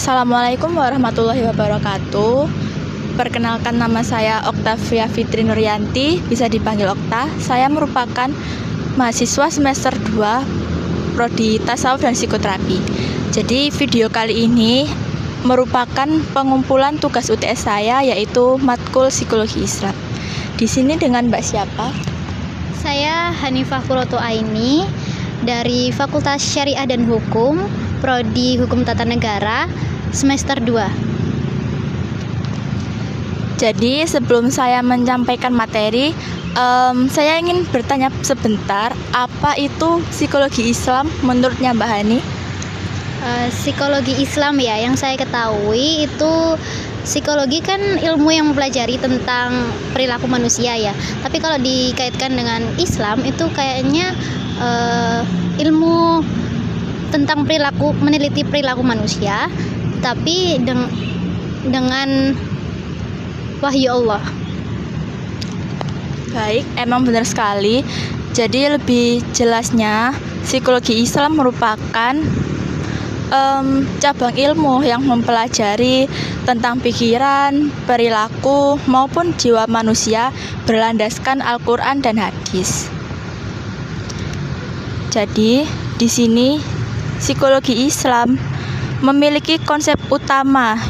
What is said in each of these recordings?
Assalamualaikum warahmatullahi wabarakatuh. Perkenalkan, nama saya Oktavia Fitri Nuryanti, bisa dipanggil Okta. Saya merupakan mahasiswa semester 2 Prodi Tasawuf dan Psikoterapi. Jadi video kali ini merupakan pengumpulan tugas UTS saya, yaitu matkul Psikologi Islam. Di sini dengan Mbak siapa? Saya Hanifah Furoto Aini dari Fakultas Syariah dan Hukum, Prodi Hukum Tata Negara, semester 2. Jadi sebelum saya menyampaikan materi, saya ingin bertanya sebentar, apa itu psikologi Islam menurutnya Mbak Hani? Psikologi Islam ya, yang saya ketahui itu psikologi kan ilmu yang mempelajari tentang perilaku manusia ya. Tapi kalau dikaitkan dengan Islam itu kayaknya ilmu tentang perilaku, meneliti perilaku manusia, tapi dengan wahyu Allah. Baik, emang benar sekali. Jadi lebih jelasnya, psikologi Islam merupakan cabang ilmu yang mempelajari tentang pikiran, perilaku, maupun jiwa manusia berlandaskan Al-Quran dan hadis. Jadi, di sini psikologi Islam memiliki konsep utama,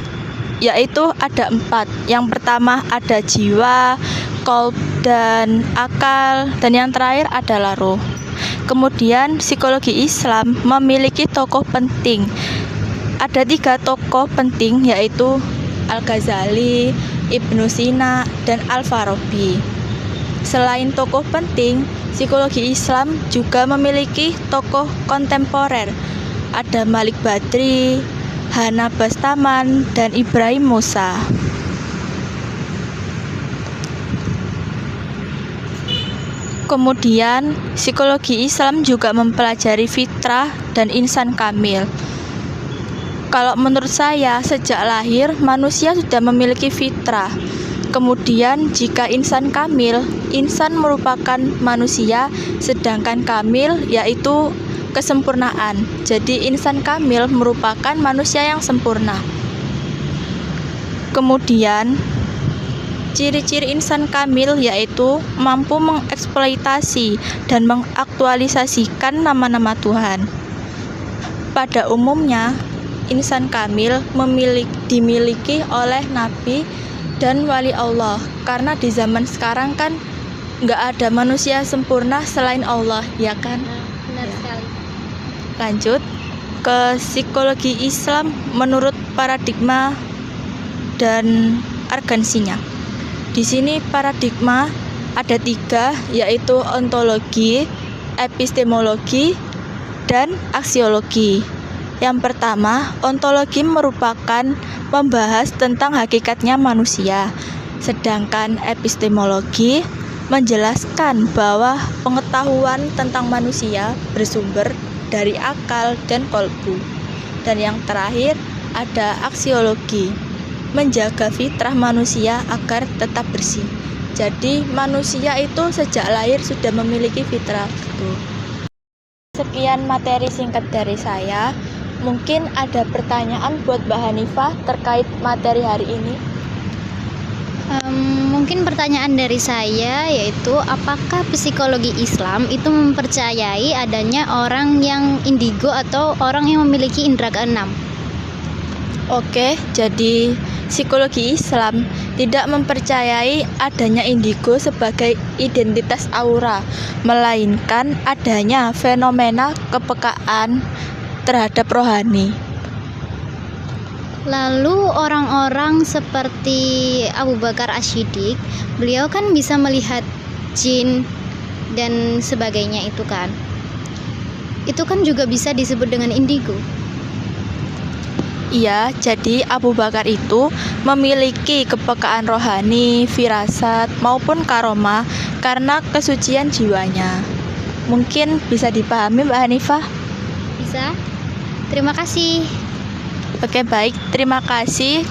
yaitu ada 4. Yang pertama ada jiwa, qalb, dan akal, dan yang terakhir adalah ruh. Kemudian psikologi Islam memiliki tokoh penting. Ada 3 tokoh penting, yaitu Al-Ghazali, Ibnu Sina, dan Al-Farabi. Selain tokoh penting, psikologi Islam juga memiliki tokoh kontemporer. Ada Malik Badri, Hana Bastaman, dan Ibrahim Musa. Kemudian, psikologi Islam juga mempelajari fitrah dan insan kamil. Kalau menurut saya, sejak lahir manusia sudah memiliki fitrah. Kemudian, jika insan kamil, insan merupakan manusia, sedangkan kamil yaitu kesempurnaan. Jadi, insan kamil merupakan manusia yang sempurna. Kemudian, ciri-ciri insan kamil yaitu mampu mengeksploitasi dan mengaktualisasikan nama-nama Tuhan. Pada umumnya, insan kamil dimiliki oleh nabi dan wali Allah, karena di zaman sekarang kan nggak ada manusia sempurna selain Allah, ya kan? Benar sekali. Lanjut ke psikologi Islam menurut paradigma dan argansinya. Di sini paradigma ada 3, yaitu ontologi, epistemologi, dan aksiologi. Yang pertama, ontologi merupakan membahas tentang hakikatnya manusia, sedangkan epistemologi menjelaskan bahwa pengetahuan tentang manusia bersumber dari akal dan kolbu. Dan yang terakhir ada aksiologi, menjaga fitrah manusia agar tetap bersih. Jadi manusia itu sejak lahir sudah memiliki fitrah. Sekian materi singkat dari saya. Mungkin ada pertanyaan buat Mbak Hanifah terkait materi hari ini? Mungkin pertanyaan dari saya yaitu, apakah psikologi Islam itu mempercayai adanya orang yang indigo atau orang yang memiliki indera keenam? Oke, jadi psikologi Islam tidak mempercayai adanya indigo sebagai identitas aura, melainkan adanya fenomena kepekaan terhadap rohani. Lalu orang-orang seperti Abu Bakar As-Siddiq, beliau kan bisa melihat jin dan sebagainya itu kan. Itu kan juga bisa disebut dengan indigo. Iya, jadi Abu Bakar itu memiliki kepekaan rohani, firasat, maupun karomah karena kesucian jiwanya. Mungkin bisa dipahami Mbak Hanifah? Bisa? Terima kasih. Oke, baik. Terima kasih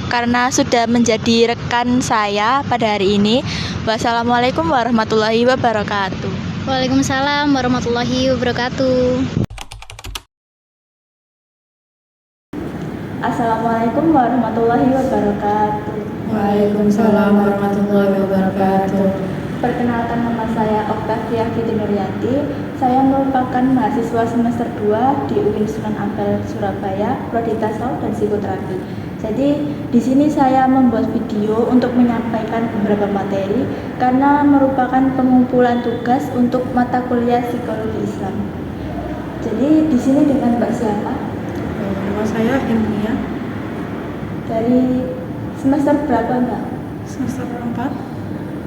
karena sudah menjadi rekan saya pada hari ini. Wassalamualaikum warahmatullahi wabarakatuh. Waalaikumsalam warahmatullahi wabarakatuh. Assalamualaikum warahmatullahi wabarakatuh. Waalaikumsalam warahmatullahi wabarakatuh. Perkenalkan, nama saya Oktavia Fitri Nuryanti. Saya merupakan mahasiswa semester 2 di UIN Sunan Ampel Surabaya, Prodi Tasawuf dan Psikoterapi. Jadi di sini saya membuat video untuk menyampaikan beberapa materi karena merupakan pengumpulan tugas untuk mata kuliah Psikologi Islam. Jadi di sini dengan Mbak siapa? Nama saya Ilmia, Dari semester berapa Mbak? semester 4,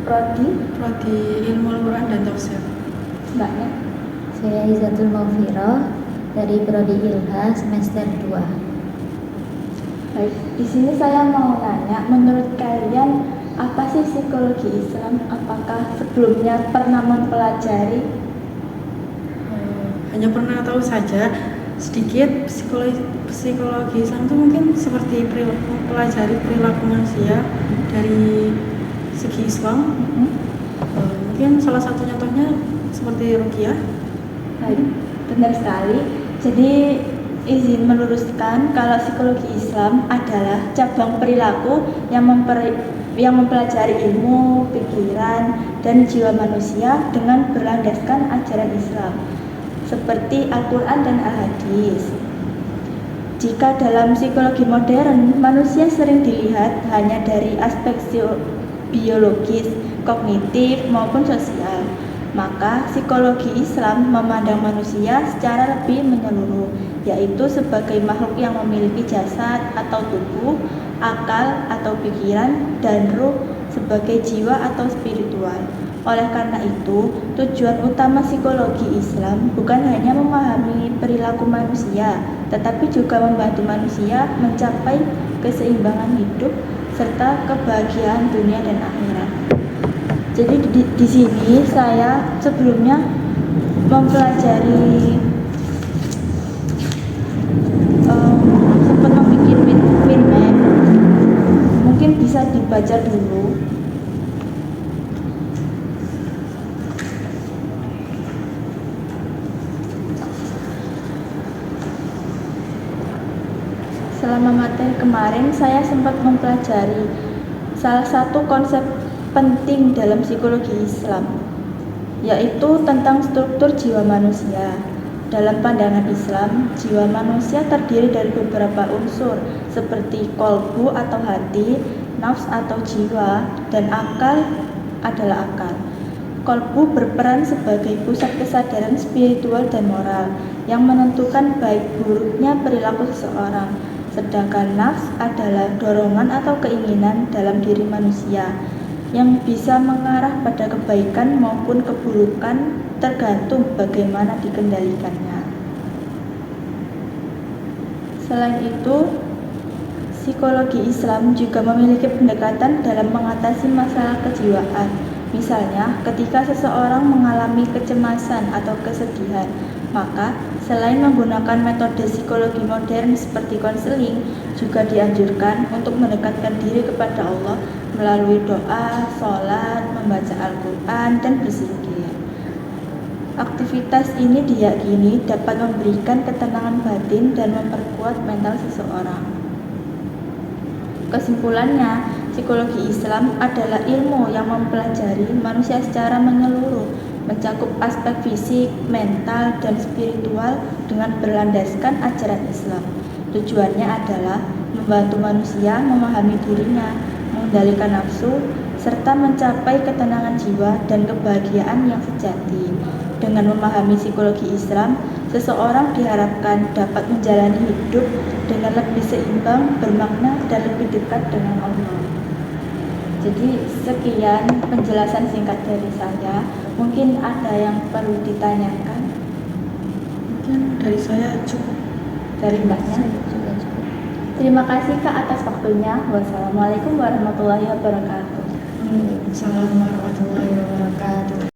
Prodi? Prodi Ilmu Al-Quran dan Tafsir. Mbaknya? Saya Izatul Maufiroh dari Prodi Ilha semester 2. Baik, di sini saya mau nanya, menurut kalian apa sih psikologi Islam? Apakah sebelumnya pernah mempelajari? Hanya pernah tahu saja sedikit psikologi Islam itu mungkin seperti mempelajari perilaku manusia dari segi Islam. Mungkin salah satu contohnya seperti ruqyah. Baik, benar sekali. Jadi izin meluruskan kalau psikologi Islam adalah cabang perilaku yang mempelajari ilmu, pikiran, dan jiwa manusia dengan berlandaskan ajaran Islam seperti Al-Quran dan Al-Hadis. Jika dalam psikologi modern, manusia sering dilihat hanya dari aspek biologis, kognitif, maupun sosial, maka psikologi Islam memandang manusia secara lebih menyeluruh, yaitu sebagai makhluk yang memiliki jasad atau tubuh, akal atau pikiran, dan ruh sebagai jiwa atau spiritual. Oleh karena itu, tujuan utama psikologi Islam bukan hanya memahami perilaku manusia, tetapi juga membantu manusia mencapai keseimbangan hidup serta kebahagiaan dunia dan akhirat. Jadi di sini saya sebelumnya mempelajari sempat membuat mind map. Mungkin bisa dibaca dulu. Selama materi kemarin saya sempat mempelajari salah satu konsep penting dalam psikologi Islam, yaitu tentang struktur jiwa manusia. Dalam pandangan Islam, jiwa manusia terdiri dari beberapa unsur seperti kolbu atau hati, nafs atau jiwa, dan akal adalah akal. Kolbu berperan sebagai pusat kesadaran spiritual dan moral yang menentukan baik buruknya perilaku seseorang, sedangkan nafs adalah dorongan atau keinginan dalam diri manusia yang bisa mengarah pada kebaikan maupun keburukan tergantung bagaimana dikendalikannya. Selain itu, psikologi Islam juga memiliki pendekatan dalam mengatasi masalah kejiwaan. Misalnya, ketika seseorang mengalami kecemasan atau kesedihan, maka selain menggunakan metode psikologi modern seperti konseling, juga dianjurkan untuk mendekatkan diri kepada Allah melalui doa, sholat, membaca Al-Quran, dan berzikir. Aktivitas ini diyakini dapat memberikan ketenangan batin dan memperkuat mental seseorang. Kesimpulannya, psikologi Islam adalah ilmu yang mempelajari manusia secara menyeluruh, mencakup aspek fisik, mental, dan spiritual dengan berlandaskan ajaran Islam. Tujuannya adalah membantu manusia memahami dirinya, mengendalikan nafsu, serta mencapai ketenangan jiwa dan kebahagiaan yang sejati. Dengan memahami psikologi Islam, seseorang diharapkan dapat menjalani hidup dengan lebih seimbang, bermakna, dan lebih dekat dengan Allah. Jadi sekian penjelasan singkat dari saya. Mungkin ada yang perlu ditanyakan? Mungkin dari saya cukup. Dari Mbaknya? Terima kasih Kak atas waktunya. Wassalamualaikum warahmatullahi wabarakatuh. Waalaikumsalam warahmatullahi wabarakatuh.